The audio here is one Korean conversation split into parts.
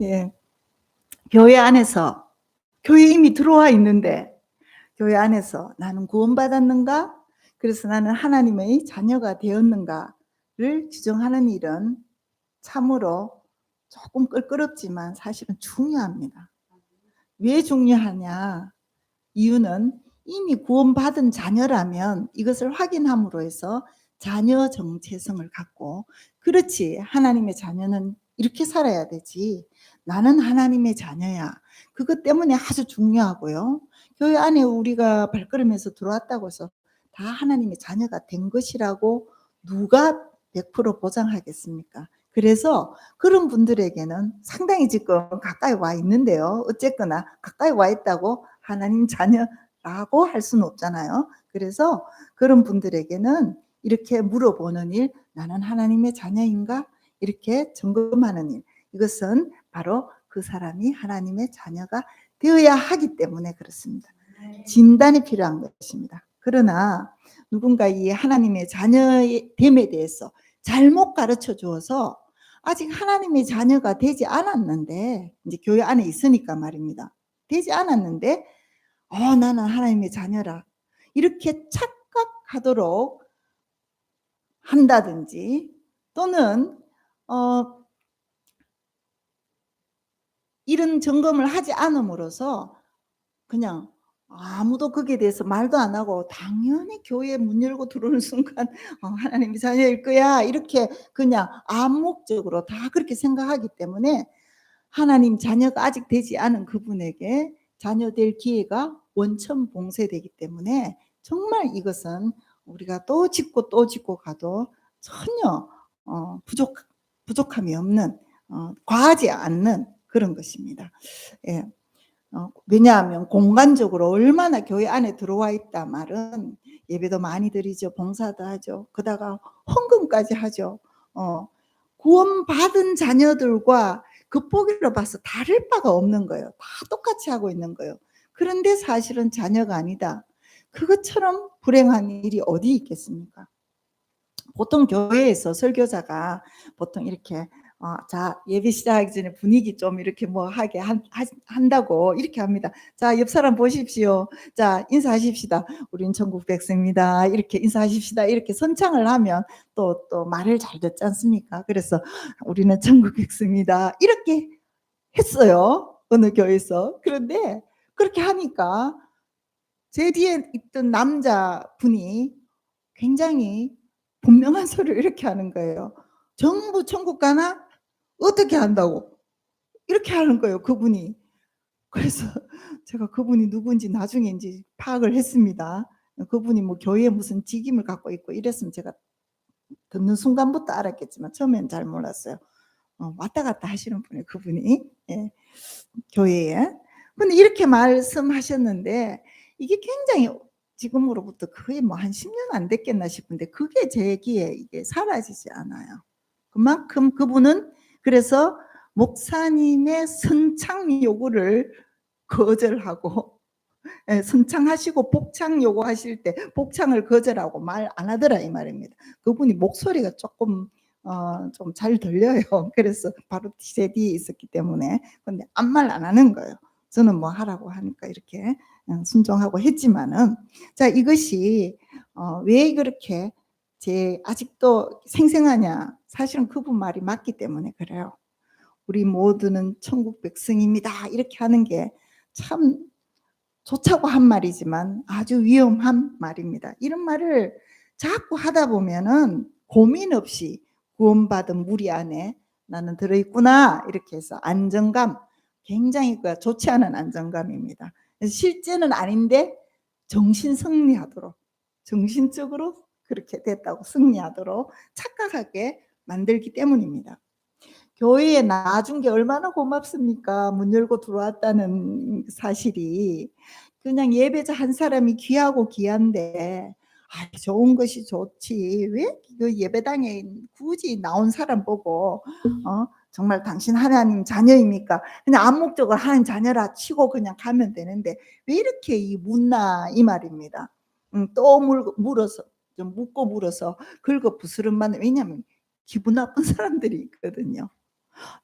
예. 교회 안에서 교회에 이미 들어와 있는데 교회 안에서 '나는 구원받았는가? 그래서 나는 하나님의 자녀가 되었는가?'를 지정하는 일은 참으로 조금 껄끄럽지만 사실은 중요합니다. 왜 중요하냐? 이유는 이미 구원받은 자녀라면 이것을 확인함으로 해서 자녀 정체성을 갖고 '그렇지. 하나님의 자녀는 이렇게 살아야 되지. 나는 하나님의 자녀야.' 그것 때문에 아주 중요하고요. 교회 안에 우리가 발걸음해서 들어왔다고 해서 다 하나님의 자녀가 된 것이라고 누가 100% 보장하겠습니까? 그래서 그런 분들에게는 상당히 지금 가까이 와 있는데요. 어쨌거나 가까이 와 있다고 하나님 자녀라고 할 수는 없잖아요. 그래서 그런 분들에게는 이렇게 물어보는 일, '나는 하나님의 자녀인가?' 이렇게 점검하는 일. 이것은 바로 그 사람이 하나님의 자녀가 되어야 하기 때문에 그렇습니다. 진단이 필요한 것입니다. 그러나 누군가 이 하나님의 자녀의 됨에 대해서 잘못 가르쳐 주어서 아직 하나님의 자녀가 되지 않았는데, 이제 교회 안에 있으니까 말입니다. 되지 않았는데 나는 하나님의 자녀라 이렇게 착각하도록 한다든지, 또는 이런 점검을 하지 않음으로써 그냥 아무도 거기에 대해서 말도 안 하고 당연히 교회 문 열고 들어오는 순간 '하나님의 자녀일 거야.' 이렇게 그냥 암묵적으로 다 그렇게 생각하기 때문에 하나님 자녀가 아직 되지 않은 그분에게 자녀 될 기회가 원천봉쇄되기 때문에 정말 이것은 우리가 또 짓고 또 짓고 가도 전혀 부족함이 없는, 과하지 않는 그런 것입니다. 예. 왜냐하면 공간적으로 얼마나 교회 안에 들어와 있다 말은 예배도 많이 드리죠. 봉사도 하죠. 그러다가 헌금까지 하죠. 구원받은 자녀들과 겉보기로 봐서 다를 바가 없는 거예요. 다 똑같이 하고 있는 거예요. 그런데 사실은 자녀가 아니다. 그것처럼 불행한 일이 어디 있겠습니까? 보통 교회에서 설교자가 보통 이렇게 자, 예배 시작하기 전에 분위기 좀 이렇게 뭐 하게 한다고 이렇게 합니다. 자, 옆 사람 보십시오. 자, 인사하십시다. 우린 천국 백성입니다. 이렇게 인사하십시다. 이렇게 선창을 하면 또 말을 잘 듣지 않습니까? 그래서 우리는 천국 백성입니다. 이렇게 했어요. 어느 교회에서. 그런데 그렇게 하니까 제 뒤에 있던 남자분이 굉장히 분명한 소리를 이렇게 하는 거예요. "전부 천국 가나? 어떻게 한다고?" 이렇게 하는 거예요, 그분이. 그래서 제가 그분이 누군지 나중에 인제 파악을 했습니다. 그분이 뭐 교회에 무슨 직임을 갖고 있고 이랬으면 제가 듣는 순간부터 알았겠지만 처음에는 잘 몰랐어요. 왔다 갔다 하시는 분이에요, 그분이. 예. 교회에. 근데 이렇게 말씀하셨는데 이게 굉장히 지금으로부터 거의 뭐 한 10년 안 됐겠나 싶은데 그게 제 귀에 이게 사라지지 않아요. 그만큼 그분은 그래서 목사님의 선창 요구를 거절하고, 예, 선창하시고 복창 요구하실 때 복창을 거절하고 말 안 하더라 이 말입니다. 그분이 목소리가 조금 좀 잘 들려요. 그래서 바로 제 뒤에 있었기 때문에. 근데 아무 말 안 하는 거예요. 저는 뭐 하라고 하니까 이렇게 순종하고 했지만은, 자, 이것이 왜 그렇게 제 아직도 생생하냐? 사실은 그분 말이 맞기 때문에 그래요. 우리 모두는 천국 백성입니다. 이렇게 하는 게 참 좋다고 한 말이지만 아주 위험한 말입니다. 이런 말을 자꾸 하다 보면은 고민 없이 '구원받은 무리 안에 나는 들어있구나.' 이렇게 해서 안정감, 굉장히 좋지 않은 안정감입니다. 그래서 실제는 아닌데 정신 승리하도록, 정신적으로 그렇게 됐다고 승리하도록 착각하게 만들기 때문입니다. 교회에 나와준 게 얼마나 고맙습니까? 문 열고 들어왔다는 사실이. 그냥 예배자 한 사람이 귀하고 귀한데 좋은 것이 좋지 왜 그 예배당에 굳이 나온 사람 보고 정말 당신 하나님 자녀입니까? 그냥 암묵적으로 하나님 자녀라 치고 그냥 가면 되는데 왜 이렇게 묻나 이 말입니다. 또 물어서 좀 묻고 물어서 긁어 부스럼만, 왜냐하면 기분 나쁜 사람들이 있거든요.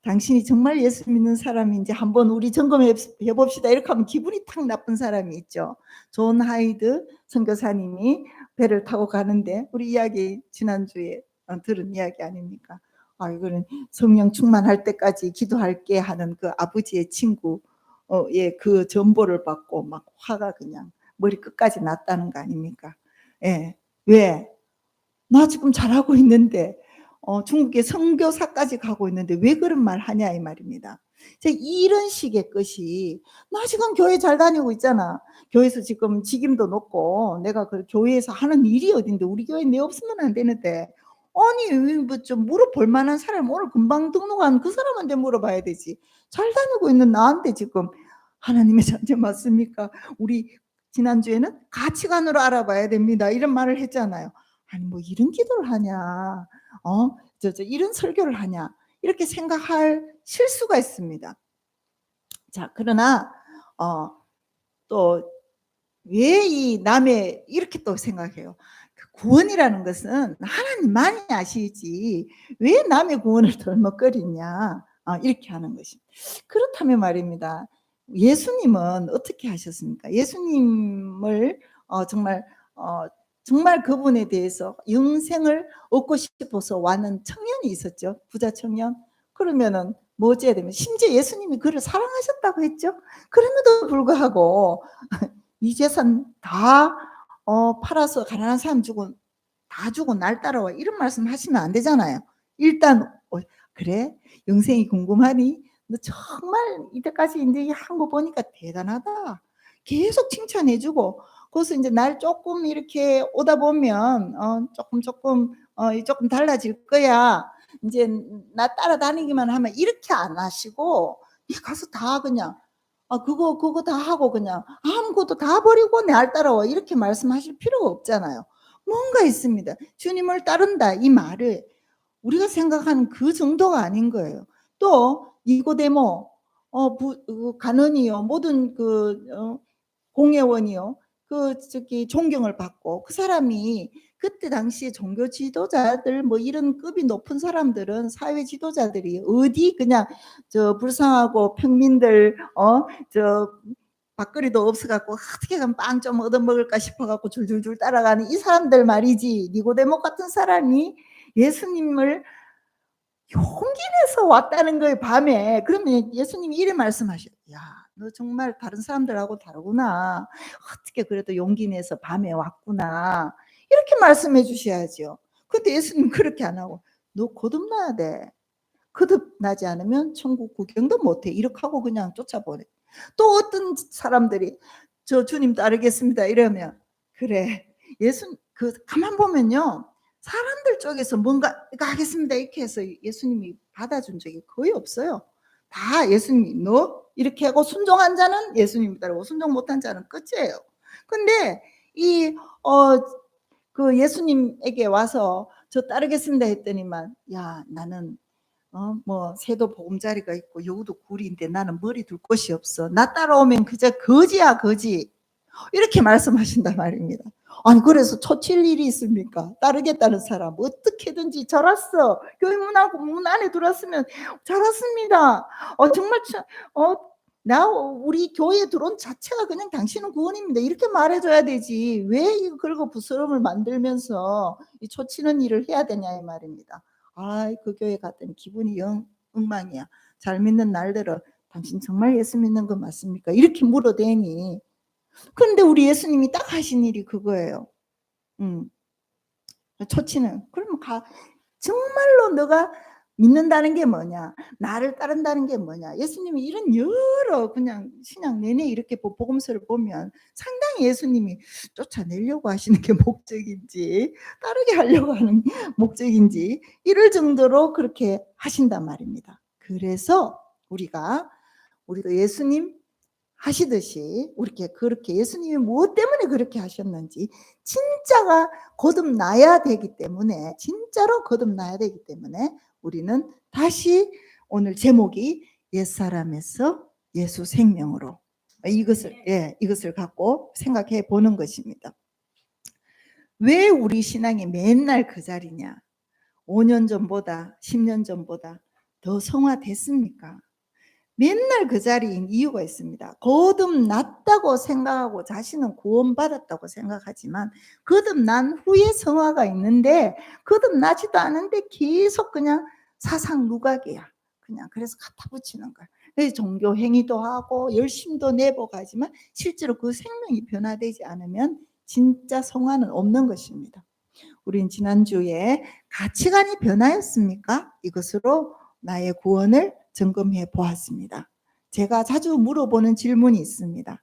당신이 정말 예수 믿는 사람인지 한번 우리 점검해 봅시다. 이렇게 하면 기분이 탁 나쁜 사람이 있죠. 존 하이드 선교사님이 배를 타고 가는데 우리 이야기 지난주에 들은 이야기 아닙니까? 이거는 성령 충만할 때까지 기도할게 하는 그 아버지의 친구 예, 그 전보를 받고 막 화가 그냥 머리 끝까지 났다는 거 아닙니까? 예. 왜? 나 지금 잘하고 있는데 중국에 선교사까지 가고 있는데 왜 그런 말 하냐 이 말입니다. 이런 식의 것이 나 지금 교회 잘 다니고 있잖아. 교회에서 지금 직임도 높고 내가 그 교회에서 하는 일이 어딘데 우리 교회 내 없으면 안 되는데 아니 뭐 좀 물어볼 만한 사람 오늘 금방 등록한 그 사람한테 물어봐야 되지. 잘 다니고 있는 나한테 지금 하나님의 자녀 맞습니까? 우리 지난주에는 가치관으로 알아봐야 됩니다. 이런 말을 했잖아요. 아니 뭐 이런 기도를 하냐, 이런 설교를 하냐 이렇게 생각할 실수가 있습니다. 자, 그러나 또 왜 이 남의 이렇게 또 생각해요. 그 구원이라는 것은 하나님만이 아시지 왜 남의 구원을 덜먹거리냐 이렇게 하는 것이. 그렇다면 말입니다. 예수님은 어떻게 하셨습니까? 예수님을 정말 정말 그분에 대해서 영생을 얻고 싶어서 와는 청년이 있었죠. 부자 청년. 그러면은 뭐 어찌해야 되면 심지어 예수님이 그를 사랑하셨다고 했죠. 그럼에도 불구하고 네 재산 다 팔아서 가난한 사람 주고 다 주고 날 따라와 이런 말씀 하시면 안 되잖아요. 일단 그래 영생이 궁금하니 너 정말 이때까지 이제 한 거 보니까 대단하다. 계속 칭찬해주고 거기서 이제 날 조금 이렇게 오다 보면 조금 달라질 거야. 이제 나 따라다니기만 하면 이렇게 안 하시고 가서 다 그냥 그거 다 하고 그냥 아무것도 다 버리고 날 따라와 이렇게 말씀하실 필요가 없잖아요. 뭔가 있습니다. 주님을 따른다 이 말을 우리가 생각하는 그 정도가 아닌 거예요. 또 니고데모 간원이요 모든 공회원이요 존경을 받고 그 사람이 그때 당시에 종교 지도자들 뭐 이런 급이 높은 사람들은 사회 지도자들이 어디 그냥 불쌍하고 평민들 밥거리도 없어갖고 어떻게 하면 빵 좀 얻어먹을까 싶어갖고 줄줄줄 따라가는 이 사람들 말이지. 니고데모 같은 사람이 예수님을 용기 내서 왔다는 거예요 밤에. 그러면 예수님이 이래 말씀하셔. 야, 너 정말 다른 사람들하고 다르구나. 어떻게 그래도 용기 내서 밤에 왔구나. 이렇게 말씀해 주셔야죠. 근데 예수님 그렇게 안 하고 너 거듭나야 돼. 거듭나지 않으면 천국 구경도 못해. 이렇게 하고 그냥 쫓아보내. 또 어떤 사람들이 저 주님 따르겠습니다 이러면 그래 예수 가만 보면요 사람들 쪽에서 뭔가 하겠습니다 이렇게 해서 예수님이 받아준 적이 거의 없어요. 다 예수님이 너 이렇게 하고 순종한 자는 예수님이 따르고 순종 못한 자는 끝이에요. 근데 그 예수님에게 와서 저 따르겠습니다 했더니만 야 나는 뭐 새도 보금자리가 있고 여우도 굴인데 나는 머리 둘 곳이 없어. 나 따라오면 그저 거지야 거지. 이렇게 말씀하신단 말입니다. 아니 그래서 초칠 일이 있습니까? 따르겠다는 사람 어떻게든지 잘 왔어. 교회 문 안에 들어왔으면 잘 왔습니다. 정말 나 우리 교회에 들어온 자체가 그냥 당신은 구원입니다. 이렇게 말해줘야 되지. 왜 이거 긁어 부스럼을 만들면서 이 초치는 일을 해야 되냐 이 말입니다. 그 교회 갔더니 기분이 엉망이야. 잘 믿는 날들은 당신 정말 예수 믿는 거 맞습니까? 이렇게 물어대니. 그런데 우리 예수님이 딱 하신 일이 그거예요. 초치는. 그러면 정말로 너가 믿는다는 게 뭐냐? 나를 따른다는 게 뭐냐? 예수님이 이런 여러 그냥 신약 내내 이렇게 복음서를 보면 상당히 예수님이 쫓아내려고 하시는 게 목적인지 따르게 하려고 하는 목적인지 이럴 정도로 그렇게 하신단 말입니다. 그래서 우리도 예수님 하시듯이 그렇게 예수님이 무엇 때문에 그렇게 하셨는지 진짜가 거듭나야 되기 때문에 진짜로 거듭나야 되기 때문에 우리는 다시 오늘 제목이 옛사람에서 예수 생명으로 이것을 갖고 생각해 보는 것입니다. 왜 우리 신앙이 맨날 그 자리냐? 5년 전보다 10년 전보다 더 성화됐습니까? 맨날 그 자리인 이유가 있습니다. 거듭났다고 생각하고 자신은 구원받았다고 생각하지만 거듭난 후에 성화가 있는데 거듭나지도 않은데 계속 그냥 사상 누각이야. 그냥 그래서 갖다 붙이는 거야. 그래서 종교 행위도 하고 열심도 내보가지만 실제로 그 생명이 변화되지 않으면 진짜 성화는 없는 것입니다. 우린 지난주에 가치관이 변하였습니까? 이것으로 나의 구원을 점검해 보았습니다. 제가 자주 물어보는 질문이 있습니다.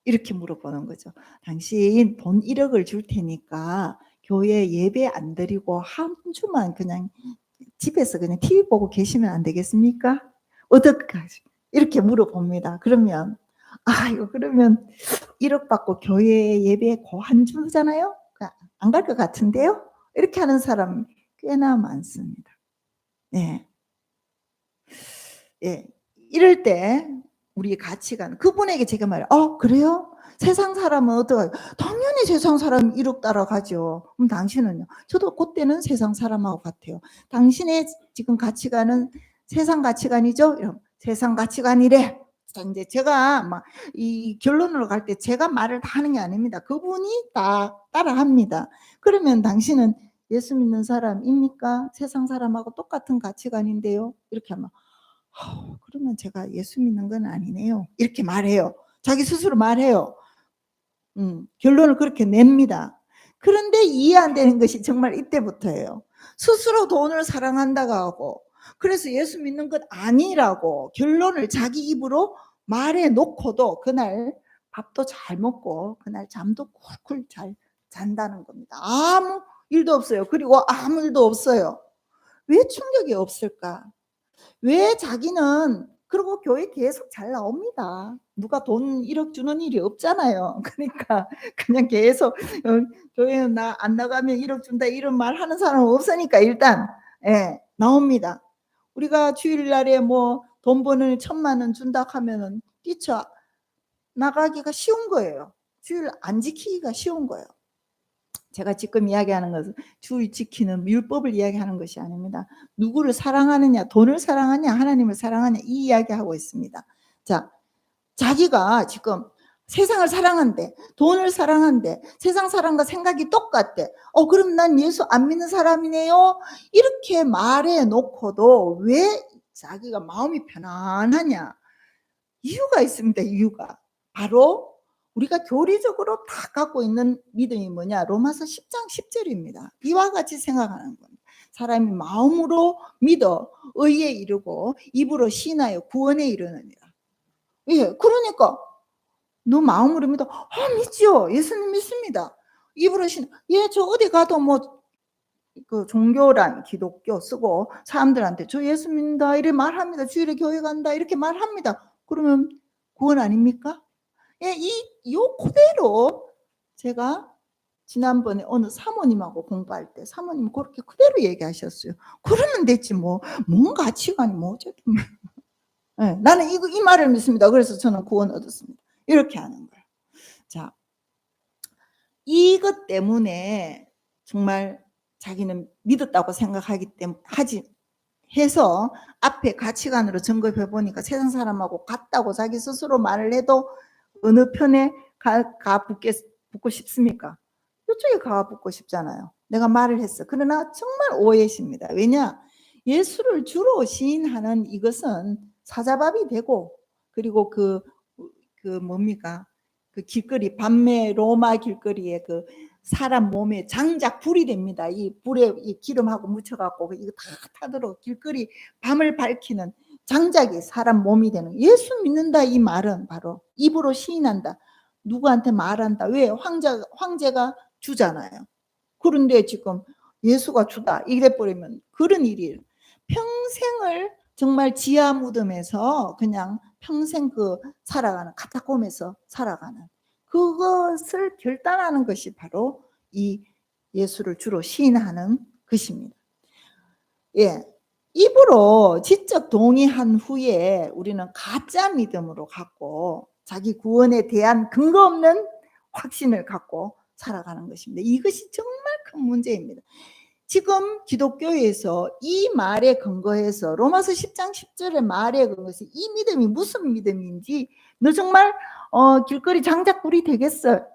이렇게 물어보는 거죠. 당신 돈 1억을 줄 테니까 교회 예배 안 드리고 한 주만 그냥 집에서 그냥 TV 보고 계시면 안 되겠습니까? 어떡하지? 이렇게 물어봅니다. 그러면 이거 그러면 1억 받고 교회 예배 한 주잖아요? 안 갈 것 같은데요? 이렇게 하는 사람 꽤나 많습니다. 네. 예. 이럴 때 우리의 가치관, 그분에게 제가 말해요. 그래요? 세상 사람은 어떡해요? 당연히 세상 사람 1억 따라가죠. 그럼 당신은요? 저도 그때는 세상 사람하고 같아요. 당신의 지금 가치관은 세상 가치관이죠? 이러면 세상 가치관이래. 자, 이제 제가 막 이 결론으로 갈 때 제가 말을 다 하는 게 아닙니다. 그분이 다 따라합니다. 그러면 당신은 예수 믿는 사람입니까? 세상 사람하고 똑같은 가치관인데요? 이렇게 하면 그러면 제가 예수 믿는 건 아니네요. 이렇게 말해요. 자기 스스로 말해요. 결론을 그렇게 냅니다. 그런데 이해 안 되는 것이 정말 이때부터예요. 스스로 돈을 사랑한다고 하고 그래서 예수 믿는 것 아니라고 결론을 자기 입으로 말해 놓고도 그날 밥도 잘 먹고 그날 잠도 쿨쿨 잘 잔다는 겁니다. 아무 일도 없어요. 그리고 아무 일도 없어요. 왜 충격이 없을까? 왜 자기는 그리고 교회 계속 잘 나옵니다. 누가 돈 1억 주는 일이 없잖아요. 그러니까 그냥 계속 교회 나 안 나가면 1억 준다 이런 말 하는 사람은 없으니까 일단 나옵니다. 우리가 주일날에 뭐 돈 버는 1,000만 원 준다 하면은 뛰쳐 나가기가 쉬운 거예요. 주일 안 지키기가 쉬운 거예요. 제가 지금 이야기하는 것은 주의 지키는 율법을 이야기하는 것이 아닙니다. 누구를 사랑하느냐, 돈을 사랑하냐, 하나님을 사랑하냐 이 이야기하고 있습니다. 자, 자기가 지금 세상을 사랑한대, 돈을 사랑한대, 세상 사람과 생각이 똑같대. 그럼 난 예수 안 믿는 사람이네요. 이렇게 말해 놓고도 왜 자기가 마음이 편안하냐? 이유가 있습니다. 이유가. 바로 우리가 교리적으로 다 갖고 있는 믿음이 뭐냐? 로마서 10장 10절입니다. 이와 같이 생각하는 겁니다. 사람이 마음으로 믿어 의에 이르고 입으로 신하여 구원에 이르느니라. 예, 그러니까 너 마음으로 믿어. 믿지요. 예수님 믿습니다. 입으로 저 어디 가도 뭐 그 종교란 기독교 쓰고 사람들한테 저 예수 믿는다 이렇게 말합니다. 주일에 교회 간다 이렇게 말합니다. 그러면 구원 아닙니까? 예, 요 그대로 제가 지난번에 어느 사모님하고 공부할 때 사모님 그렇게 그대로 얘기하셨어요. 그러면 됐지 뭔 가치관이 뭐 어쨌든 네, 나는 이 말을 믿습니다. 그래서 저는 구원 얻었습니다. 이렇게 하는 거예요. 자, 이것 때문에 정말 자기는 믿었다고 생각하기 때문에 해서 앞에 가치관으로 점검해 보니까 세상 사람하고 같다고 자기 스스로 말을 해도 어느 편에 붙고 싶습니까? 이쪽에 붙고 싶잖아요. 내가 말을 했어. 그러나 정말 오해십니다. 왜냐? 예수를 주로 시인하는 이것은 사자밥이 되고 그리고 그 뭡니까? 그 길거리 밤에 로마 길거리에 그 사람 몸에 장작 불이 됩니다. 이 불에 이 기름하고 묻혀갖고 이거 다 타도록 길거리 밤을 밝히는 장작이 사람 몸이 되는 예수 믿는다 이 말은 바로 입으로 시인한다. 누구한테 말한다. 왜? 황제가 주잖아요. 그런데 지금 예수가 주다 이래 버리면 그런 일이 평생을 정말 지하 무덤에서 그냥 평생 그 살아가는 카타콤에서 살아가는 그것을 결단하는 것이 바로 이 예수를 주로 시인하는 것입니다. 예. 입으로 지적 동의한 후에 우리는 가짜 믿음으로 갖고 자기 구원에 대한 근거 없는 확신을 갖고 살아가는 것입니다. 이것이 정말 큰 문제입니다. 지금 기독교에서 이 말에 근거해서 로마서 10장 10절의 말에 근거해서 이 믿음이 무슨 믿음인지 너 정말 길거리 장작불이 되겠어?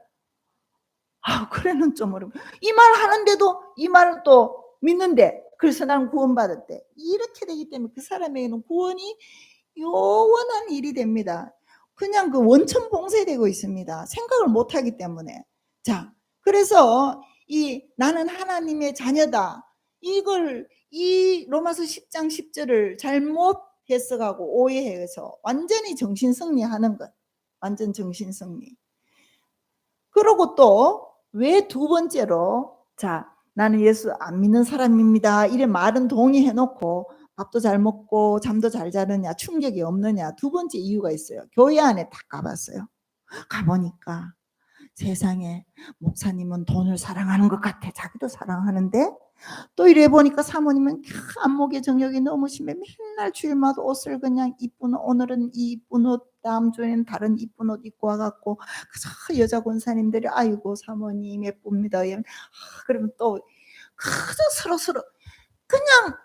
그래는 좀 어려워. 이 말 하는데도 이 말을 또 믿는데 그래서 난 구원받았대. 이렇게 되기 때문에 그 사람에게는 구원이 요원한 일이 됩니다. 그냥 그 원천 봉쇄되고 있습니다. 생각을 못하기 때문에. 자, 그래서 이 나는 하나님의 자녀다. 이걸 이 로마서 10장 10절을 잘못 해석하고 오해해서 완전히 정신승리하는 것. 완전 정신승리. 그러고 또 왜 두 번째로 자 나는 예수 안 믿는 사람입니다. 이래 말은 동의해 놓고 밥도 잘 먹고 잠도 잘 자느냐 충격이 없느냐 두 번째 이유가 있어요. 교회 안에 딱 가봤어요. 가보니까 세상에 목사님은 돈을 사랑하는 것 같아. 자기도 사랑하는데 또 이래 보니까 사모님은 안목의 정욕이 너무 심해. 맨날 주일마다 옷을 그냥 이쁜 오늘은 이 이쁜 옷 다음 주에는 다른 이쁜 옷 입고 와갖고 그저 여자 권사님들이 아이고 사모님 예쁩니다. 그러면 또 그저 서로 그냥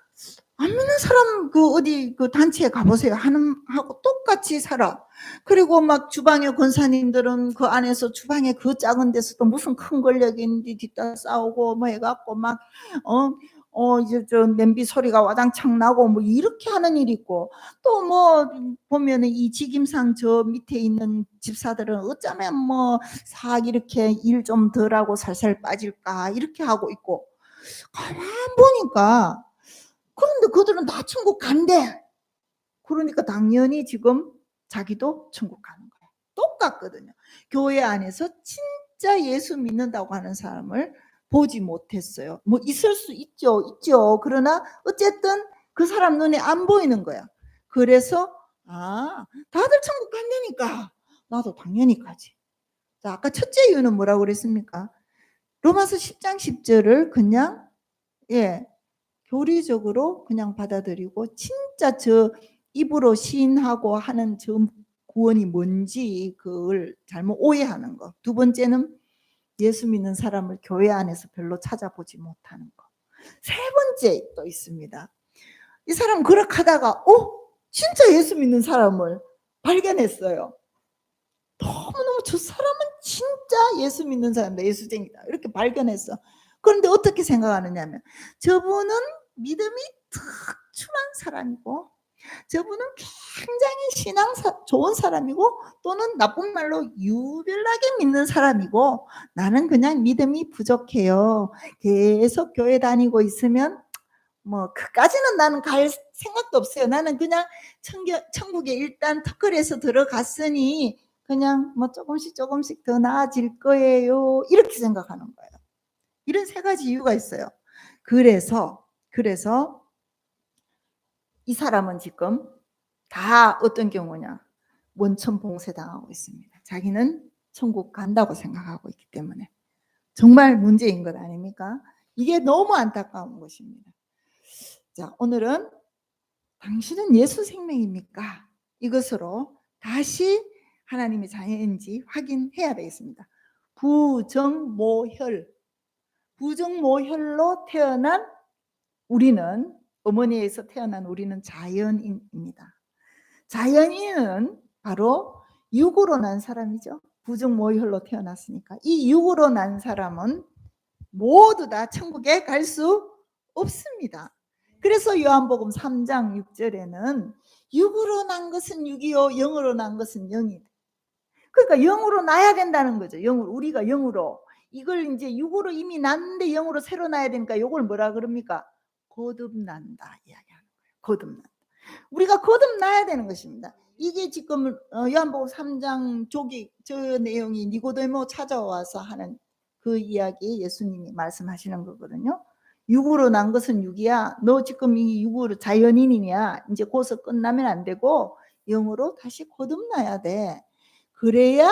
안 믿는 사람 그 어디 그 단체에 가보세요. 하고 똑같이 살아. 그리고 막 주방의 권사님들은 그 안에서 주방에 그 작은 데서도 무슨 큰 권력이 있는지 뒷다 싸우고 뭐 해갖고 막 이제 저 냄비 소리가 와장창 나고 뭐 이렇게 하는 일이 있고 또 뭐 보면은 이 직임상 저 밑에 있는 집사들은 어쩌면 뭐 싹 이렇게 일 좀 덜하고 살살 빠질까 이렇게 하고 있고 가만 보니까 그런데 그들은 다 천국 간대. 그러니까 당연히 지금 자기도 천국 가는 거야. 똑같거든요. 교회 안에서 진짜 예수 믿는다고 하는 사람을 보지 못했어요. 뭐 있을 수 있죠. 그러나 어쨌든 그 사람 눈에 안 보이는 거야. 그래서 다들 천국 간다니까 나도 당연히 가지. 자, 아까 첫째 이유는 뭐라고 그랬습니까? 로마서 10장 10절을 그냥 교리적으로 그냥 받아들이고 진짜 저 입으로 시인하고 하는 저 구원이 뭔지 그걸 잘못 오해하는 거. 두 번째는 예수 믿는 사람을 교회 안에서 별로 찾아보지 못하는 거. 세 번째 또 있습니다. 이 사람 그렇게 하다가 진짜 예수 믿는 사람을 발견했어요. 너무너무 저 사람은 진짜 예수 믿는 사람이다. 예수쟁이다. 이렇게 발견했어. 그런데 어떻게 생각하느냐면 저분은 믿음이 특출한 사람이고 저분은 굉장히 신앙 좋은 사람이고 또는 나쁜 말로 유별나게 믿는 사람이고 나는 그냥 믿음이 부족해요. 계속 교회 다니고 있으면 뭐 그까지는 나는 갈 생각도 없어요. 나는 그냥 천국에 일단 터클에서 들어갔으니 그냥 뭐 조금씩 더 나아질 거예요. 이렇게 생각하는 거예요. 이런 세 가지 이유가 있어요. 그래서 이 사람은 지금 다 어떤 경우냐? 원천 봉쇄당하고 있습니다. 자기는 천국 간다고 생각하고 있기 때문에 정말 문제인 것 아닙니까? 이게 너무 안타까운 것입니다. 자, 오늘은 당신은 예수 생명입니까? 이것으로 다시 하나님의 자녀인지 확인해야 되겠습니다. 부정모혈로 태어난 우리는 어머니에서 태어난 우리는 자연인입니다. 자연인은 바로 육으로 난 사람이죠. 부정모혈로 태어났으니까 이 육으로 난 사람은 모두 다 천국에 갈 수 없습니다. 그래서 요한복음 3장 6절에는 육으로 난 것은 육이요 영으로 난 것은 영이다. 그러니까 영으로 나야 된다는 거죠. 영으로 우리가 영으로 이걸 이제 육으로 이미 났는데 영으로 새로 나야 되니까 이걸 뭐라 그럽니까? 거듭난다 이야기하는 거예요. 거듭난다. 우리가 거듭나야 되는 것입니다. 이게 지금 요한복음 3장 저 내용이 니고데모 찾아와서 하는 그 이야기 예수님이 말씀하시는 거거든요. 육으로 난 것은 육이야. 너 지금 이 육으로 자연인이냐? 이제 거기서 끝나면 안 되고 영으로 다시 거듭나야 돼. 그래야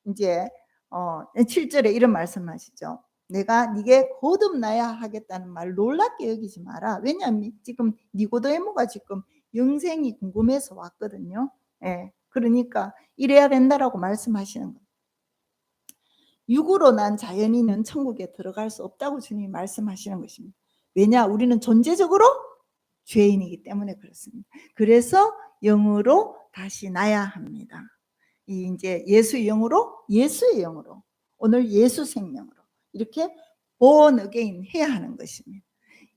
이제 7절에 이런 말씀하시죠. 내가 네게 거듭나야 하겠다는 말 놀랍게 여기지 마라. 왜냐하면 지금 니고데모가 지금 영생이 궁금해서 왔거든요. 그러니까 이래야 된다라고 말씀하시는 거예요. 육으로 난 자연인은 천국에 들어갈 수 없다고 주님이 말씀하시는 것입니다. 왜냐? 우리는 존재적으로 죄인이기 때문에 그렇습니다. 그래서 영으로 다시 나야 합니다. 이제 예수의 영으로, 예수의 영으로, 오늘 예수 생명으로 이렇게 born again 해야 하는 것입니다.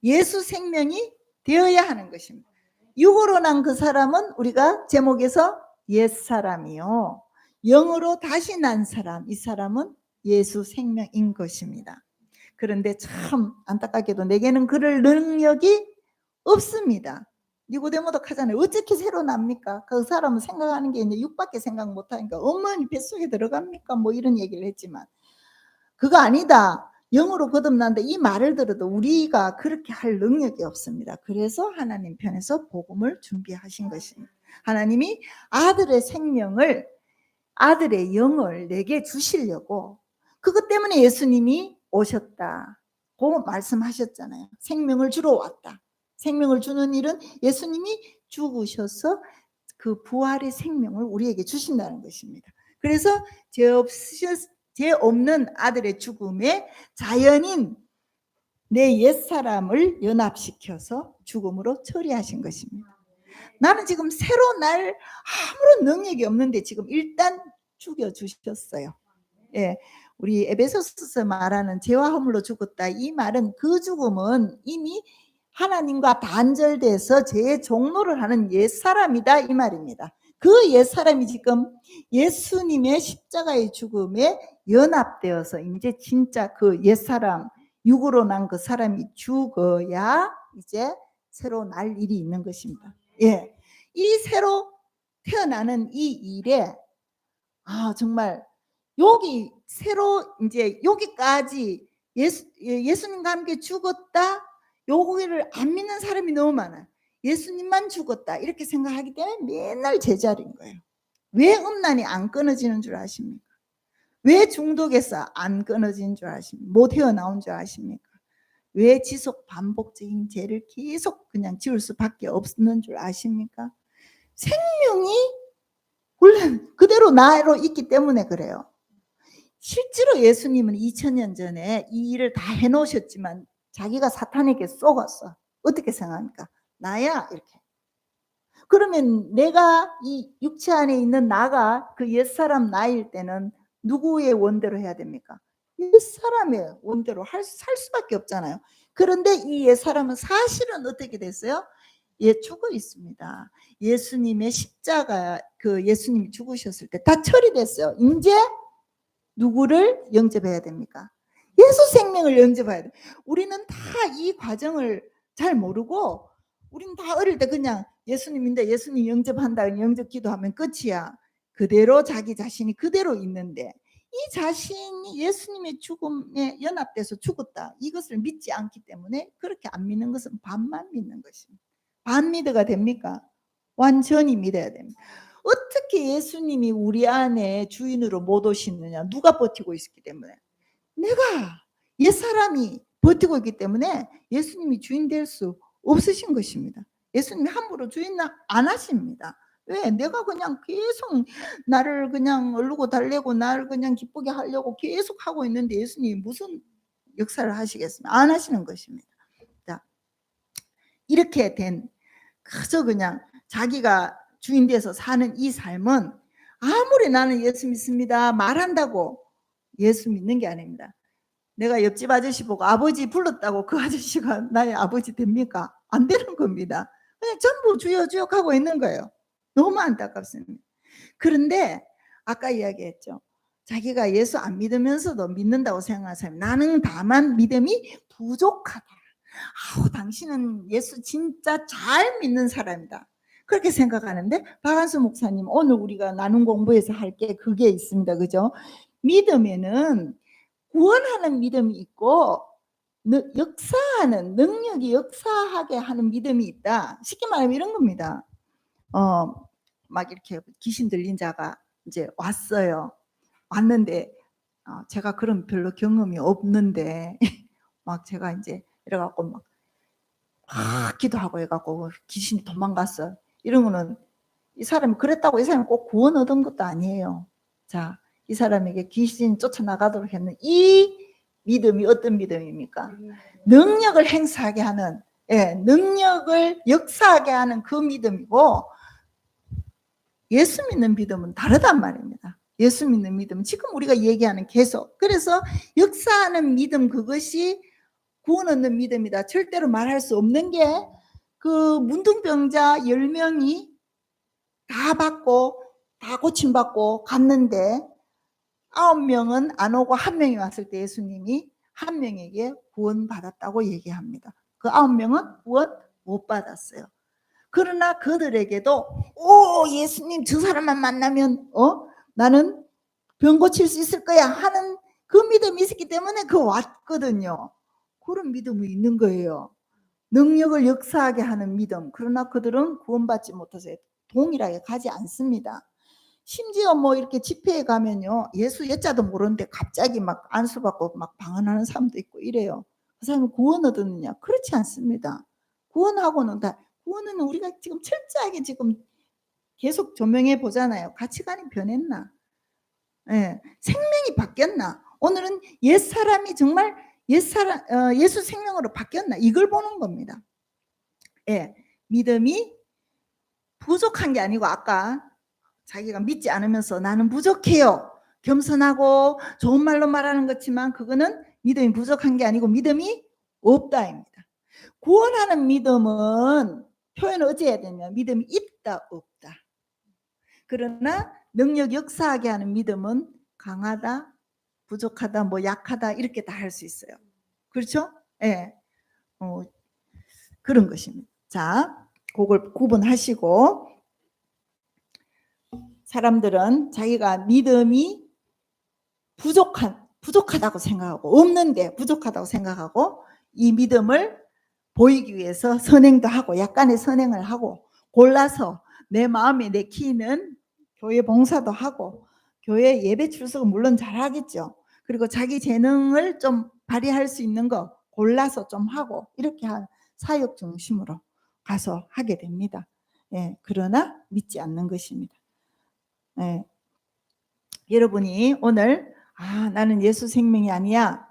예수 생명이 되어야 하는 것입니다. 육으로 난 그 사람은 우리가 제목에서 옛사람이요, 영으로 다시 난 사람, 이 사람은 예수 생명인 것입니다. 그런데 참 안타깝게도 내게는 그럴 능력이 없습니다. 니고데모도 하잖아요. 어떻게 새로 납니까? 그 사람은 생각하는 게 이제 육밖에 생각 못하니까 어머니 뱃속에 들어갑니까? 뭐 이런 얘기를 했지만 그거 아니다. 영으로 거듭난다. 이 말을 들어도 우리가 그렇게 할 능력이 없습니다. 그래서 하나님 편에서 복음을 준비하신 것입니다. 하나님이 아들의 생명을, 아들의 영을 내게 주시려고, 그것 때문에 예수님이 오셨다고 말씀하셨잖아요. 생명을 주러 왔다. 생명을 주는 일은 예수님이 죽으셔서 그 부활의 생명을 우리에게 주신다는 것입니다. 그래서 죄 없는 아들의 죽음에 자연인 내 옛사람을 연합시켜서 죽음으로 처리하신 것입니다. 나는 지금 새로 날 아무런 능력이 없는데 지금 일단 죽여주셨어요. 예, 우리 에베소서에서 말하는 죄와 허물로 죽었다, 이 말은 그 죽음은 이미 하나님과 단절돼서 죄의 종로를 하는 옛사람이다 이 말입니다. 그 옛사람이 지금 예수님의 십자가의 죽음에 연합되어서 이제 진짜 그 옛사람, 육으로 난 그 사람이 죽어야 이제 새로 날 일이 있는 것입니다. 예, 이 새로 태어나는 이 일에 정말 여기 새로 이제 여기까지 예수님과 함께 죽었다, 여기를 안 믿는 사람이 너무 많아요. 예수님만 죽었다 이렇게 생각하기 때문에 맨날 제자리인 거예요. 왜 음란이 안 끊어지는 줄 아십니까? 왜 중독에서 안 끊어지는 줄 아십니까? 못 헤어나온 줄 아십니까? 왜 지속 반복적인 죄를 계속 그냥 지을 수밖에 없는 줄 아십니까? 생명이 원래 그대로 나로 있기 때문에 그래요. 실제로 예수님은 2000년 전에 이 일을 다 해놓으셨지만 자기가 사탄에게 쏘았어. 어떻게 생각합니까? 나야 이렇게. 그러면 내가 이 육체 안에 있는 나가 그 옛사람 나일 때는 누구의 원대로 해야 됩니까? 옛사람의 원대로 살 수밖에 없잖아요. 그런데 이 옛사람은 사실은 어떻게 됐어요? 죽어 있습니다. 예수님의 십자가, 그 예수님이 죽으셨을 때 다 처리됐어요. 이제 누구를 영접해야 됩니까? 예수 생명을 영접해야 돼. 우리는 다 이 과정을 잘 모르고 우리는 다 어릴 때 그냥 예수님인데 예수님 영접한다, 영접 기도하면 끝이야. 그대로 자기 자신이 그대로 있는데 이 자신이 예수님의 죽음에 연합돼서 죽었다, 이것을 믿지 않기 때문에 그렇게 안 믿는 것은 반만 믿는 것입니다. 반 믿어가 됩니까? 완전히 믿어야 됩니다. 어떻게 예수님이 우리 안에 주인으로 못 오시느냐? 누가 버티고 있기 때문에? 내가, 옛사람이 버티고 있기 때문에 예수님이 주인 될 수 없으신 것입니다. 예수님이 함부로 주인 안 하십니다. 왜? 내가 그냥 계속 나를 그냥 얼르고 달래고 나를 그냥 기쁘게 하려고 계속 하고 있는데 예수님이 무슨 역사를 하시겠습니까? 안 하시는 것입니다. 자, 이렇게 된, 그저 그냥 자기가 주인 돼서 사는 이 삶은 아무리 나는 예수 믿습니다 말한다고 예수 믿는 게 아닙니다. 내가 옆집 아저씨 보고 아버지 불렀다고 그 아저씨가 나의 아버지 됩니까? 안 되는 겁니다. 그냥 전부 주여 주여 하고 있는 거예요. 너무 안타깝습니다. 그런데 아까 이야기했죠. 자기가 예수 안 믿으면서도 믿는다고 생각하는 사람이, 나는 다만 믿음이 부족하다. 당신은 예수 진짜 잘 믿는 사람이다. 그렇게 생각하는데 박한수 목사님 오늘 우리가 나눈 공부에서 할 게 그게 있습니다. 그죠? 믿음에는 구원하는 믿음이 있고 역사하는, 능력이 역사하게 하는 믿음이 있다. 쉽게 말하면 이런 겁니다. 막 이렇게 귀신 들린 자가 이제 왔는데 제가 그런 별로 경험이 없는데 막 제가 이제 이래갖고 막 기도하고 해갖고 귀신이 도망갔어. 이런 거는 이 사람이 그랬다고 이 사람이 꼭 구원 얻은 것도 아니에요. 자, 이 사람에게 귀신 쫓아나가도록 했는 이 믿음이 어떤 믿음입니까? 능력을 행사하게 하는, 능력을 역사하게 하는 그 믿음이고, 예수 믿는 믿음은 다르단 말입니다. 예수 믿는 믿음은 지금 우리가 얘기하는 계속, 그래서 역사하는 믿음, 그것이 구원 얻는 믿음이다. 절대로 말할 수 없는 게, 그 문둥병자 10명이 다 받고 다 고침받고 갔는데 9명은 안 오고 1명이 왔을 때 예수님이 1명에게 구원 받았다고 얘기합니다. 그 9명은 구원 못 받았어요. 그러나 그들에게도 예수님 저 사람만 만나면 나는 병 고칠 수 있을 거야 하는 그 믿음이 있었기 때문에 그 왔거든요. 그런 믿음이 있는 거예요. 능력을 역사하게 하는 믿음. 그러나 그들은 구원받지 못해서 동일하게 가지 않습니다. 심지어 뭐 이렇게 집회에 가면요, 예수 여자도 모르는데 갑자기 막 안수받고 막 방언하는 사람도 있고 이래요. 그 사람은 구원 얻었느냐? 그렇지 않습니다. 구원하고는 구원은 우리가 지금 철저하게 지금 계속 조명해 보잖아요. 가치관이 변했나? 생명이 바뀌었나? 오늘은 옛사람이 정말 예수 생명으로 바뀌었나? 이걸 보는 겁니다. 믿음이 부족한 게 아니고, 아까 자기가 믿지 않으면서 나는 부족해요, 겸손하고 좋은 말로 말하는 것지만 그거는 믿음이 부족한 게 아니고 믿음이 없다입니다. 구원하는 믿음은 표현을 어찌 해야 되냐? 믿음이 있다 없다. 그러나 능력 역사하게 하는 믿음은 강하다, 부족하다, 뭐 약하다 이렇게 다 할 수 있어요. 그렇죠? 그런 것입니다. 자, 그걸 구분하시고, 사람들은 자기가 믿음이 부족하다고 생각하고, 없는데 부족하다고 생각하고, 이 믿음을 보이기 위해서 선행도 하고, 약간의 선행을 하고, 골라서 내 마음에 내키는 교회 봉사도 하고, 교회 예배 출석은 물론 잘하겠죠. 그리고 자기 재능을 좀 발휘할 수 있는 거 골라서 좀 하고, 이렇게 한 사역 중심으로 가서 하게 됩니다. 그러나 믿지 않는 것입니다. 여러분이 오늘 나는 예수 생명이 아니야,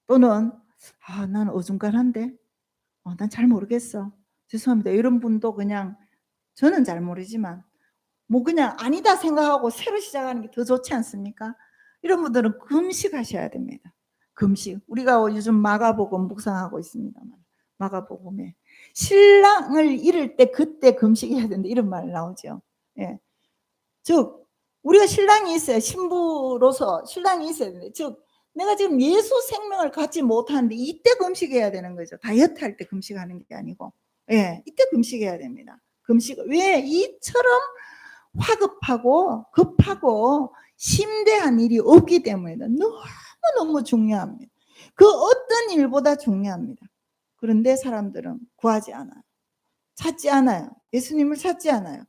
또는 나는 어중간한데, 난 잘 모르겠어, 죄송합니다, 이런 분도 그냥 저는 잘 모르지만 뭐 그냥 아니다 생각하고 새로 시작하는 게 더 좋지 않습니까? 이런 분들은 금식하셔야 됩니다. 금식. 우리가 요즘 마가복음 묵상하고 있습니다만, 마가복음에 신랑을 잃을 때 그때 금식해야 된다 이런 말 나오죠. 즉 우리가 신랑이 있어야, 신부로서 신랑이 있어야 되는데, 즉 내가 지금 예수 생명을 갖지 못하는데 이때 금식해야 되는 거죠. 다이어트 할 때 금식하는 게 아니고, 이때 금식해야 됩니다. 금식. 왜? 이처럼 화급하고 급하고 심대한 일이 없기 때문에 너무너무 중요합니다. 그 어떤 일보다 중요합니다. 그런데 사람들은 구하지 않아요. 찾지 않아요. 예수님을 찾지 않아요.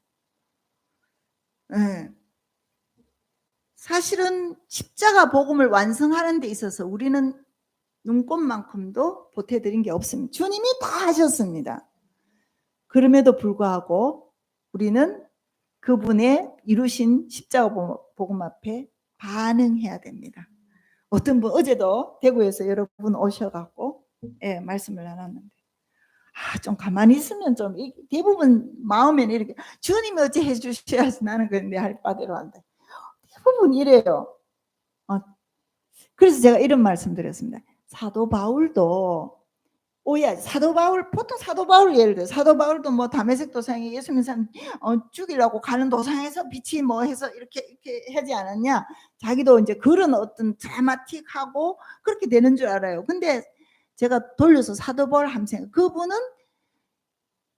사실은 십자가 복음을 완성하는 데 있어서 우리는 눈꽃만큼도 보태드린 게 없습니다. 주님이 다 하셨습니다. 그럼에도 불구하고 우리는 그분의 이루신 십자가 복음 앞에 반응해야 됩니다. 어떤 분 어제도 대구에서 여러분 오셔갖고 말씀을 나눴는데, 좀 가만히 있으면 좀 대부분 마음에는 이렇게 주님이 어찌 해주셔야지 나는 그런데 할 바대로 한다. 대부분 이래요. 그래서 제가 이런 말씀 드렸습니다. 사도 바울도 사도 바울, 보통 사도 바울 예를 들어 사도 바울도 뭐 다메섹 도상에 예수님 산 죽이려고 가는 도상에서 빛이 뭐 해서 이렇게 하지 않았냐? 자기도 이제 그런 어떤 드라마틱하고 그렇게 되는 줄 알아요. 근데 제가 돌려서 사도 바울 함생, 그분은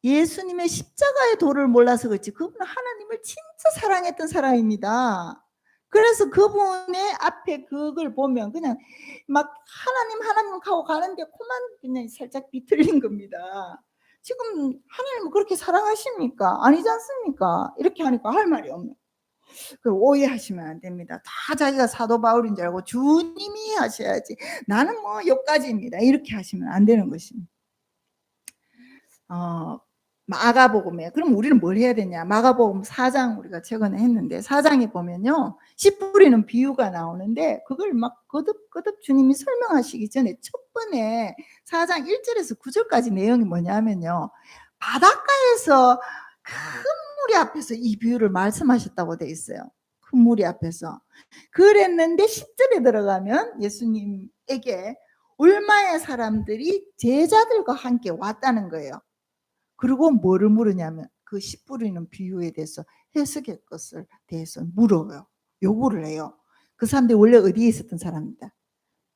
예수님의 십자가의 도를 몰라서 그렇지 그분은 하나님을 진짜 사랑했던 사람입니다. 그래서 그분의 앞에 그걸 보면 그냥 막 하나님 하고 가는데 코만 그냥 살짝 비틀린 겁니다. 지금 하나님을 그렇게 사랑하십니까? 아니지 않습니까? 이렇게 하니까 할 말이 없네. 오해하시면 안 됩니다. 다 자기가 사도 바울인 줄 알고 주님이 하셔야지 나는 뭐 여기까지입니다 이렇게 하시면 안 되는 것입니다. 마가복음에 그럼 우리는 뭘 해야 되냐? 마가복음 4장 우리가 최근에 했는데 4장에 보면요. 씨 뿌리는 비유가 나오는데 그걸 막 거듭거듭 주님이 설명하시기 전에 첫 번에 4장 1절에서 9절까지 내용이 뭐냐면요. 바닷가에서 큰 무리 앞에서 이 비유를 말씀하셨다고 돼 있어요. 큰 무리 앞에서. 그랬는데 10절에 들어가면 예수님에게 얼마의 사람들이 제자들과 함께 왔다는 거예요. 그리고 뭐를 물으냐면 그 씨 뿌리는 비유에 대해서 해석의 것을 대해서 물어요. 요구를 해요. 그 사람들이 원래 어디에 있었던 사람입니다.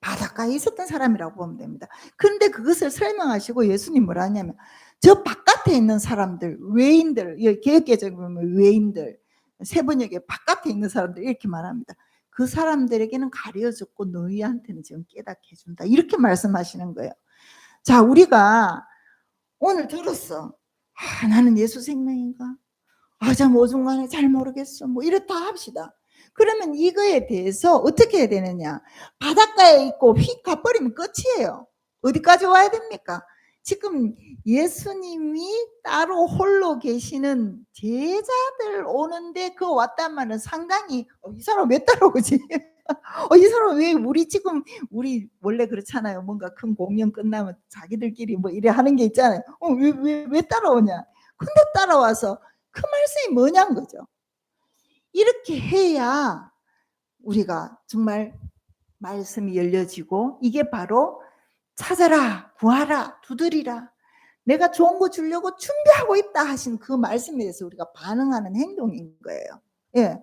바닷가에 있었던 사람이라고 보면 됩니다. 그런데 그것을 설명하시고 예수님 뭐라 하냐면 저 바깥에 있는 사람들, 외인들, 개혁개정에 보면 외인들, 세번역에 바깥에 있는 사람들 이렇게 말합니다. 그 사람들에게는 가려졌고 너희한테는 지금 깨닫게 해준다. 이렇게 말씀하시는 거예요. 자, 우리가 오늘 들었어. 아, 나는 예수 생명인가? 아, 참 어중간해 잘 모르겠어. 뭐 이렇다 합시다. 그러면 이거에 대해서 어떻게 해야 되느냐? 바닷가에 있고 휙 가버리면 끝이에요. 어디까지 와야 됩니까? 지금 예수님이 따로 홀로 계시는 제자들 오는데 그 왔단 말은 상당히 이 사람 왜 따라오지? 이 사람 왜 우리 지금 우리 원래 그렇잖아요. 뭔가 큰 공연 끝나면 자기들끼리 뭐 이래 하는 게 있잖아요. 왜 따라오냐? 근데 따라와서 그 말씀이 뭐냐는 거죠. 이렇게 해야 우리가 정말 말씀이 열려지고 이게 바로 찾아라, 구하라, 두드리라. 내가 좋은 거 주려고 준비하고 있다 하신 그 말씀에 대해서 우리가 반응하는 행동인 거예요. 예.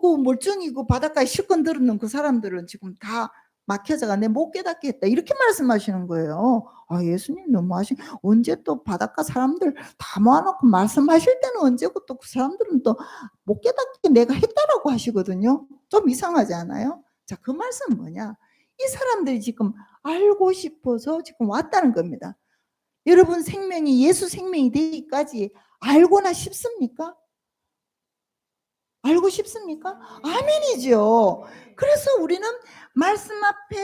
그 멀쩡히 바닷가에 실컷 들었는 그 사람들은 지금 다 막혀져가 내 못 깨닫게 했다. 이렇게 말씀하시는 거예요. 아, 예수님 너무하신, 언제 또 바닷가 사람들 다 모아놓고 말씀하실 때는 언제고 또 그 사람들은 또 못 깨닫게 내가 했다라고 하시거든요. 좀 이상하지 않아요? 자, 그 말씀은 뭐냐? 이 사람들이 지금 알고 싶어서 지금 왔다는 겁니다. 여러분 생명이 예수 생명이 되기까지 알고나 싶습니까? 알고 싶습니까? 아멘이죠. 그래서 우리는 말씀 앞에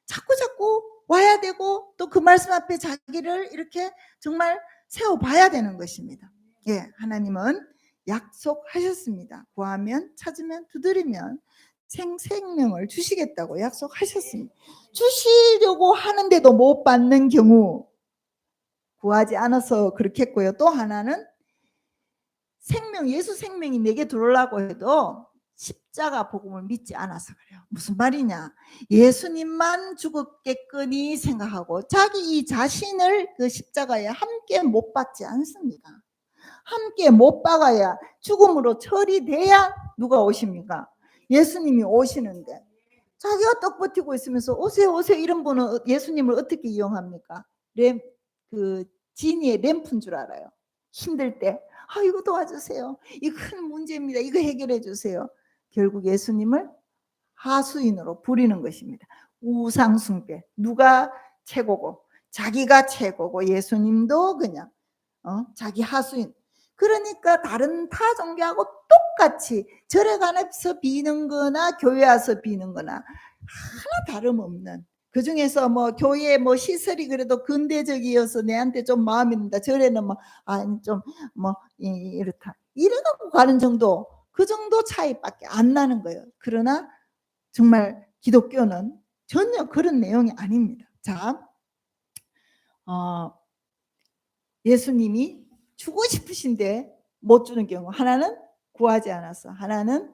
자꾸 와야 되고 또 그 말씀 앞에 자기를 이렇게 정말 세워봐야 되는 것입니다. 예, 하나님은 약속하셨습니다. 구하면 찾으면 두드리면 생명을 주시겠다고 약속하셨습니다. 주시려고 하는데도 못 받는 경우 구하지 않아서 그렇겠고요. 또 하나는 생명, 예수 생명이 내게 들어오려고 해도 십자가 복음을 믿지 않아서 그래요. 무슨 말이냐? 예수님만 죽었겠거니 생각하고 자기 이 자신을 그 십자가에 함께 못 박지 않습니다. 함께 못 박아야 죽음으로 처리돼야 누가 오십니까? 예수님이 오시는데 자기가 떡 버티고 있으면서 오세요 오세요 이런 분은 예수님을 어떻게 이용합니까? 지니의 램프인 줄 알아요. 힘들 때 이거 도와주세요. 이 큰 문제입니다. 이거 해결해 주세요. 결국 예수님을 하수인으로 부리는 것입니다. 우상숭배. 누가 최고고 자기가 최고고 예수님도 그냥 자기 하수인. 그러니까 다른 타 종교하고 똑같이 절에 가서 비는 거나 교회 와서 비는 거나 하나 다름없는, 그 중에서 뭐 교회 뭐 시설이 그래도 근대적이어서 내한테 좀 마음이 든다. 절에는 뭐 좀 뭐 이렇다. 이래갖고 가는 정도, 그 정도 차이밖에 안 나는 거예요. 그러나 정말 기독교는 전혀 그런 내용이 아닙니다. 자, 예수님이 주고 싶으신데 못 주는 경우, 하나는 구하지 않아서, 하나는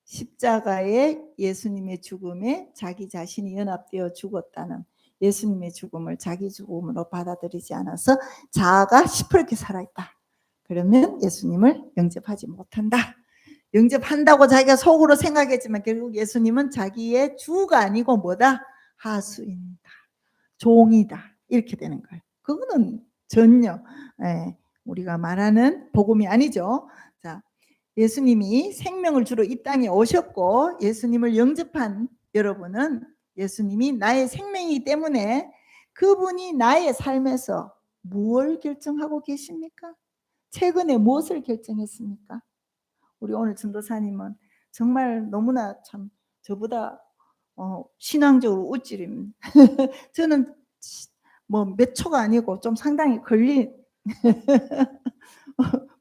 십자가에 예수님의 죽음에 자기 자신이 연합되어 죽었다는 예수님의 죽음을 자기 죽음으로 받아들이지 않아서 자아가 시퍼렇게 살아있다. 그러면 예수님을 영접하지 못한다. 영접한다고 자기가 속으로 생각했지만 결국 예수님은 자기의 주가 아니고 뭐다? 하수인이다. 종이다. 이렇게 되는 거예요. 그거는 전혀 우리가 말하는 복음이 아니죠. 자, 예수님이 생명을 주러 이 땅에 오셨고 예수님을 영접한 여러분은 예수님이 나의 생명이기 때문에 그분이 나의 삶에서 무엇을 결정하고 계십니까? 최근에 무엇을 결정했습니까? 우리 오늘 전도사님은 정말 너무나 참 저보다 신앙적으로 우쭐입니다. 저는 뭐 몇 초가 아니고 좀 상당히 걸린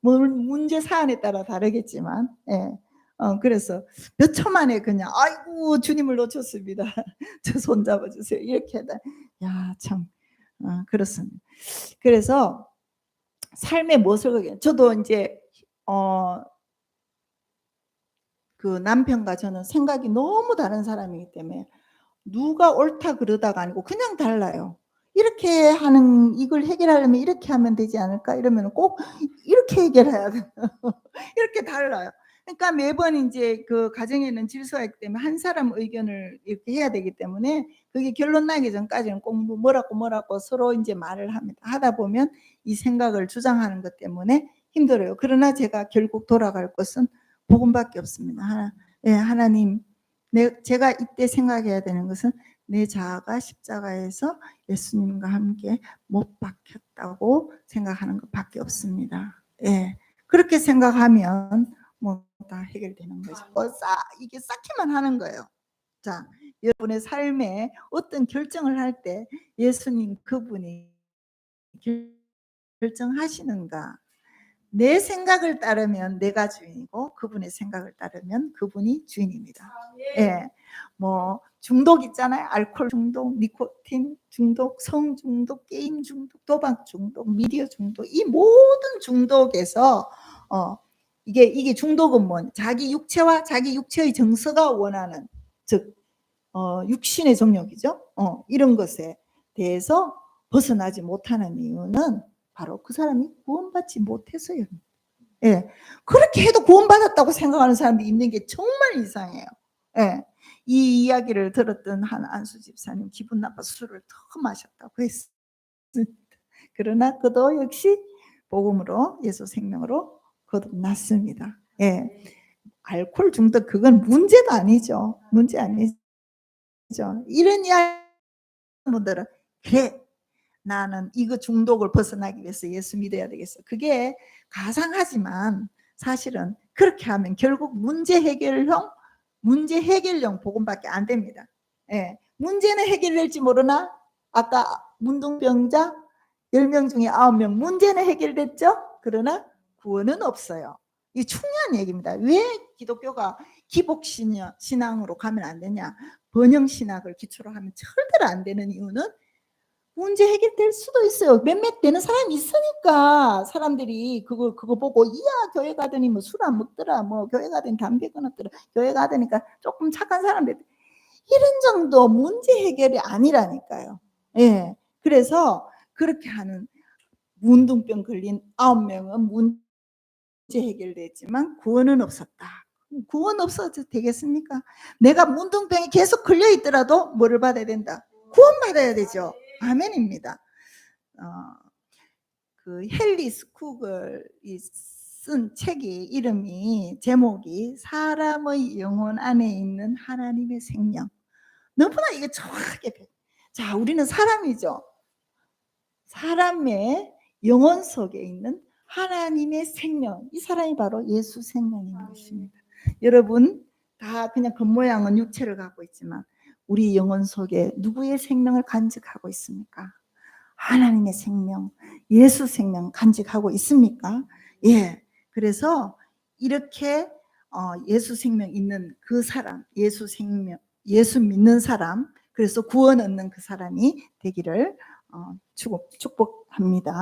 문제 사안에 따라 다르겠지만 예. 그래서 몇 초 만에 그냥 "아이고 주님을 놓쳤습니다. 저 손 잡아 주세요." 이렇게 하다 야 참 그렇습니다. 그래서 삶의 무엇을 저도 인제 어 그 남편과 저는 생각이 너무 다른 사람이기 때문에 누가 옳다 그르다가 아니고 그냥 달라요. 이렇게 하는 이걸 해결하려면 이렇게 하면 되지 않을까? 이러면은 꼭 이렇게 해결해야 돼요. 이렇게 달라요. 그러니까 매번 인제 그 가정에는 질서가 있기 때문에 한 사람 의견을 이렇게 해야 되기 때문에 그게 결론 나기 전까지는 꼭 뭐라고 서로 인제 말을 합니다. 하다 보면 이 생각을 주장하는 것 때문에 힘들어요. 그러나 제가 결국 돌아갈 것은 복음밖에 없습니다. 예 하나님 제가 이때 생각해야 되는 것은 내 자아가 십자가에서 예수님과 함께 못 박혔다고 생각하는 것밖에 없습니다. 예. 그렇게 생각하면 뭐 다 해결되는 거죠. 이게 쌓기만 하는 거예요. 자, 여러분의 삶에 어떤 결정을 할 때 예수님 그분이 결정하시는가? 내 생각을 따르면 내가 주인이고 그분의 생각을 따르면 그분이 주인입니다. 예. 뭐 중독 있잖아요. 알코올 중독, 니코틴 중독, 성 중독, 게임 중독, 도박 중독, 미디어 중독 이 모든 중독에서 이게 중독은 자기 육체와 자기 육체의 정서가 원하는 즉 육신의 정욕이죠. 이런 것에 대해서 벗어나지 못하는 이유는 바로 그 사람이 구원받지 못해서요. 예. 그렇게 해도 구원받았다고 생각하는 사람이 있는 게 정말 이상해요. 예. 이 이야기를 들었던 한 안수 집사님 기분 나빠서 술을 더 마셨다고 했습니다. 그러나 그도 역시 복음으로 예수 생명으로 거듭났습니다. 예. 알코올 중독 그건 문제도 아니죠. 문제 아니죠. 이런 이야기 분들은 '그래 나는 이거 중독을 벗어나기 위해서 예수 믿어야 되겠어.' 그게 가상하지만 사실은 그렇게 하면 결국 문제 해결용 복음밖에 안 됩니다. 예. 문제는 해결될지 모르나 아까 문둥병자 10명 중에 9명 문제는 해결됐죠? 그러나 구원은 없어요. 이게 중요한 얘기입니다. 왜 기독교가 기복 신앙으로 가면 안 되냐? 번영 신학을 기초로 하면 절대로 안 되는 이유는 문제 해결될 수도 있어요. 몇몇 되는 사람이 있으니까 사람들이 그거 보고 이야 교회 가더니 뭐 술 안 먹더라. 뭐 교회 가더니 담배 끊었더라. 교회 가더니까 조금 착한 사람들 이런 정도 문제 해결이 아니라니까요. 예. 그래서 그렇게 하는 문둥병 걸린 9명은 문제 해결됐지만 구원은 없었다. 구원 없어도 되겠습니까? 내가 문둥병에 계속 걸려 있더라도 뭐를 받아야 된다? 구원받아야 되죠. 아멘입니다. 그 헨리 쿡을이 쓴 책이 제목이 사람의 영혼 안에 있는 하나님의 생명. 너무나 이게 정확하게 자, 우리는 사람이죠. 사람의 영혼 속에 있는 하나님의 생명. 이 사람이 바로 예수 생명인 것입니다. 여러분 다 그냥 겉모양은 육체를 갖고 있지만 우리 영혼 속에 누구의 생명을 간직하고 있습니까? 하나님의 생명, 예수 생명 간직하고 있습니까? 예. 그래서 이렇게 예수 생명 있는 그 사람, 예수 믿는 사람, 그래서 구원 얻는 그 사람이 되기를 축복합니다.